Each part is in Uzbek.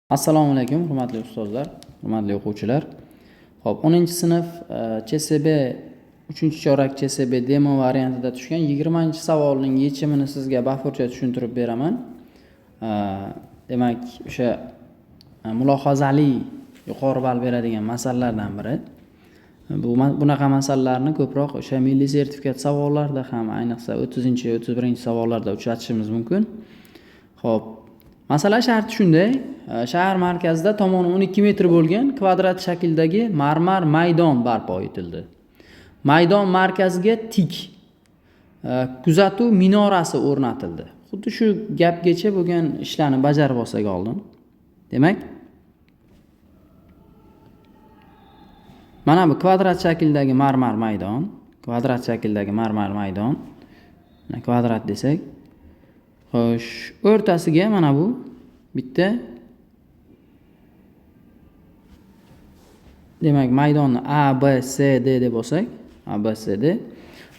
Assalomu alaykum, hurmatli ustozlar, hurmatli o'quvchilar. Xo'p, 10-sinf CSB 3-chorak CSB demo variantida tushgan 20-savolning yechimini sizga bafurcha tushuntirib beraman. Demak, o'sha mulohazali yuqori ball beradigan masalalardan biri. Bunaqa masalalarni ko'proq o'sha milliy sertifikat savollarida ham, ayniqsa 30-31-savollarda uchratishimiz mumkin. Xo'p, masala sharti shunday: shahar markazida tomoni 12 metr bo'lgan kvadrat shakldagi marmar maydon barpo etildi. Maydon markaziga tik kuzatuv minorasi o'rnatildi. Xuddi shu gapgacha bo'lgan ishlarni bajarib olsak oldin. Demak, mana bu kvadrat shakldagi marmar maydon, kvadrat desak, xo'sh, o'rtasiga mana bu bitta, demak, maydonni A, B, C, D deb olsak, A, B, C, D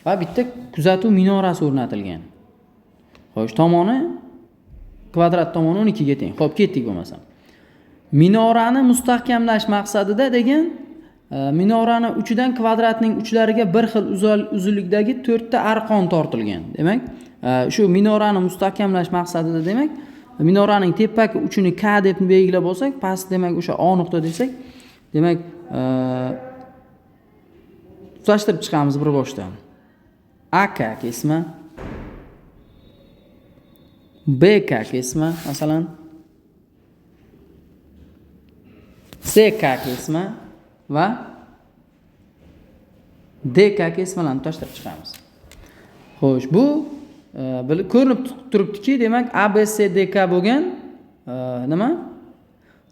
va bitta kuzatuv minorasi o'rnatilgan. Xo'sh, tomoni kvadrat tomoni 12 ga teng. Xo'p, ketdik bo'lmasa. Minorani mustahkamlash maqsadida degan, minorani uchidan kvadratning uchlariga bir xil uzunlikdagi 4 ta arqon tortilgan. Demak, shu minorani mustahkamlash maqsadida, demak, minoraning tepaki uchini K deb belgilab olsak, past demak o'sha O nuqta desak, demak, tutashtirib chiqamiz bir boshdan. AK kesma, BK kesma, masalan, CK kesma va DK kesmalarni tutashtirib chiqamiz. Xo'sh, bu ko'rinib turibdiki, demak, ABCDK bo'lgan nima?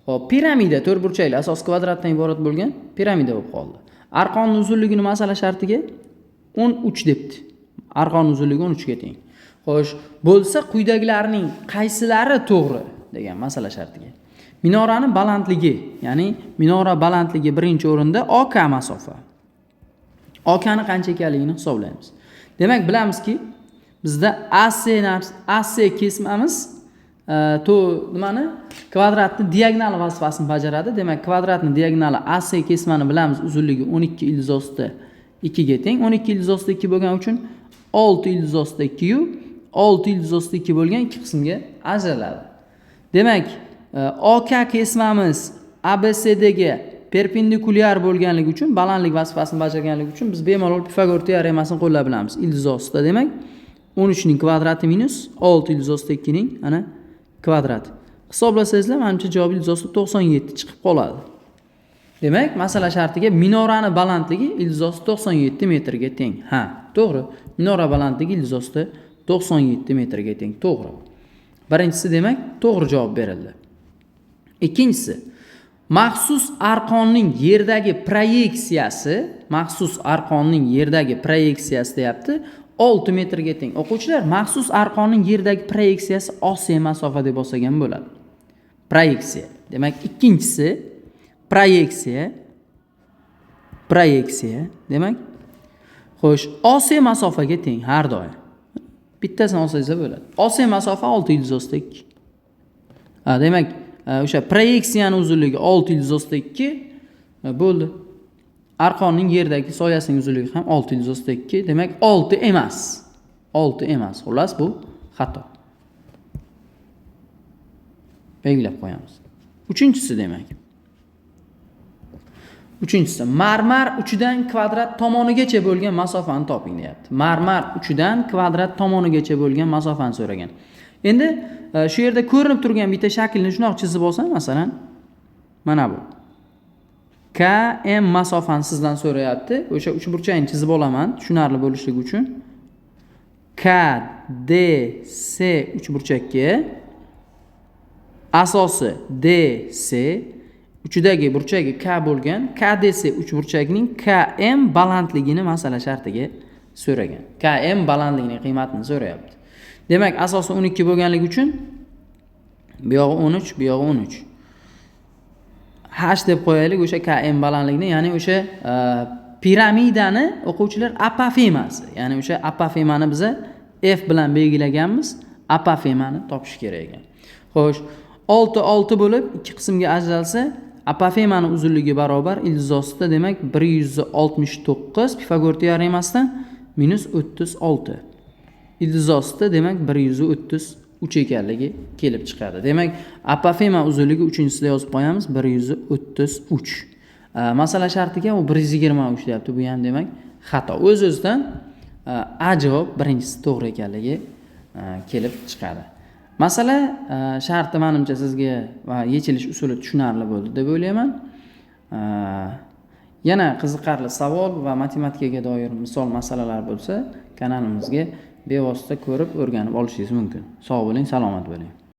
Xo'p, piramida, to'rtburchakli, asos kvadratdan iborat bo'lgan piramida bo'lib qoldi. Arqonning uzunligini masala shartiga 13 debdi. Arqon uzunligi 13 ga teng. Xo'sh, bo'lsa quyidagilarning qaysilari to'g'ri degan masala shartiga. Minoraning balandligi, ya'ni minora balandligi birinchi o'rinda OK masofa. OK ni qancha ekanligini hisoblaymiz. Demak, bilamizki, bizda AC kesmamiz nimani? Kvadratning diagonal vazifasini bajaradi. Demak, kvadratning diagonali AC kesmani bilamiz, uzunligi 12 ildiz ostida 2 ga teng. 12 ildiz ostida 2 bo'lgani uchun 6 ildiz ostida 2 yu 6 ildiz ostida 2 bo'lgan ikki qismga ajraladi. Demak, OK kesmamiz ABCDga perpendikulyar bo'lganligi uchun, balandlik vazifasini bajarganligi uchun biz bemalol Pifagor teoremasini qo'llab bilamiz. Ildiz ostida, demak, 13 ning kvadrati minus 6 ildiz ostida 2 ning ana kvadrati. Hisoblasangizlar, menimcha javob ildiz ostida 97 chiqib qoladi. Demak, masala shartiga minorani balandligi ildiz ostida 97 metrga teng. Ha, to'g'ri. Minora balandligi ildiz ostida 97 metrga teng. To'g'ri. Birinchisi, demak, to'g'ri javob berildi. Ikkinchisi, maxsus arqonning yerdagi proyeksiyasi deyapti, 6 metrga teng. O'quvchilar, maxsus arqonning yerdagi proyeksiyasi OC masofa deb olsagan bo'ladi. Proyeksiya. Demak, ikkinchisi proyeksiya. Demak, xo'sh, OC masofaga teng har doim. Bittasini olsangiz bo'ladi. OC masofa 6 ildiz ostida 2. Demak, o'sha proyeksiyaning uzunligi 6 ildiz ostida 2 bo'ldi. Arqonning yerdagi soyasining uzunligi ham 6 ildiz ostida 2. Demak, 6 emas. 6 emas. Xullas, bu xato. Belgilab qo'yamiz. Uchinchisi, demak. Marmar uchidan kvadrat tomonigacha bo'lgan masofani toping deyapti. Marmar uchidan kvadrat tomonigacha bo'lgan masofani so'ragan. Endi shu yerda ko'rinib turgan bitta shaklni shunaqa chizib olsam, masalan, mana bu. KM masofani sizdan so'rayapti. O'sha uchburchakni chizib olaman, tushunarli bo'lishligi uchun. KDC uchburchakka asosi DC, uchidagi burchagi K bo'lgan KDC uchburchakning KM balandligini masala shartiga so'ragan. KM balandligining qiymatini so'rayapti. Demak, asosi 12 bo'lganligi uchun bu yog'i 13, bu yog'i 13. H deb qo'yaylik o'sha KM balandligini, ya'ni o'sha piramidani o'quvchilar apofemasi. Ya'ni o'sha apofemani biz F bilan belgilaganmiz, apofemani topish kerak ekan. Xo'sh, 6 bo'lib ikki qismga ajralsa, apofemani uzunligi barobar ildiz ostida demak 169 Pifagor teoremasdan -36. Ildiz ostida demak 133 ekanligi kelib chiqadi. Demak, apofema uzunligi 3-sida yozib qo'yamiz 133. Masala shartiga u 123 deyapti. Bu ham demak xato. O'z-o'zidan A javob birinchisi to'g'ri ekanligi kelib chiqadi. Masala sharti menimcha sizga va yechilish usuli tushunarli bo'ldi deb o'ylayman. Yana qiziqarli savol va matematikaga doir misol masalalar bo'lsa, kanalimizga bevosita ko'rib o'rganib olishingiz mumkin. Sog' bo'ling, salomat bo'ling.